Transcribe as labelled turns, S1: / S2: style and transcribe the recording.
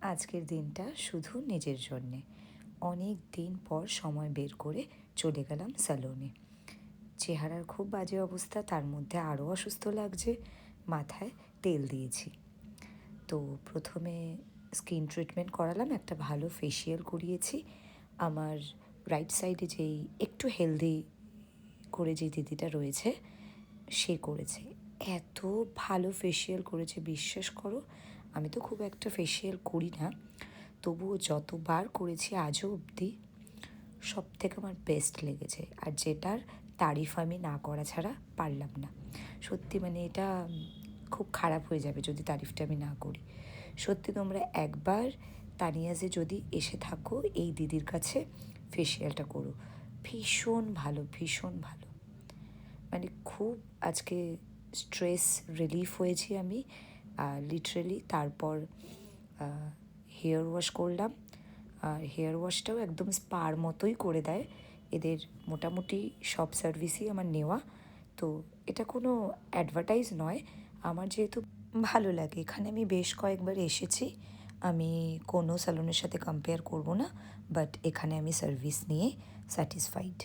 S1: আজকের দিনটা শুধু নিজের জন্যে। অনেক দিন পর সময় বের করে চলে গেলাম স্যালনে। চেহারার খুব বাজে অবস্থা, তার মধ্যে আরও অসুস্থ লাগছে। মাথায় তেল দিয়েছি। তো প্রথমে স্কিন ট্রিটমেন্ট করালাম, একটা ভালো ফেসিয়াল করিয়েছি। আমার রাইট সাইডে যেই একটু হেলদি করে যে দিদিটা রয়েছে সে করেছে। এত ভালো ফেসিয়াল করেছে বিশ্বাস করো। আমি তো খুব একটা ফেসিয়াল করি না, তবুও যতবার করেছি আজও অবধি সব থেকে আমার বেস্ট লেগেছে। আর যেটার তারিফ আমি না করা ছাড়া পারলাম না। সত্যি মানে এটা খুব খারাপ হয়ে যাবে যদি তারিফটা আমি না করি। সত্যি তোমরা একবার তানিয়াজে যদি এসে থাকো এই দিদির কাছে ফেসিয়ালটা করো। ভীষণ ভালো, ভীষণ ভালো। মানে খুব আজকে স্ট্রেস রিলিফ হয়েছি আমি লিটারেলি। তারপর হেয়ার ওয়াশ করলাম। আর হেয়ার ওয়াশটাও একদম স্পার মতোই করে দেয় এদের। মোটামুটি সব সার্ভিসই আমার নেওয়া। তো এটা কোনো অ্যাডভার্টাইজ নয়, আমার যেহেতু ভালো লাগে। এখানে আমি বেশ কয়েকবার এসেছি, আমি কোনো স্যালনের সাথে কম্পেয়ার করব না, বাট এখানে আমি সার্ভিস নিয়ে স্যাটিসফাইড।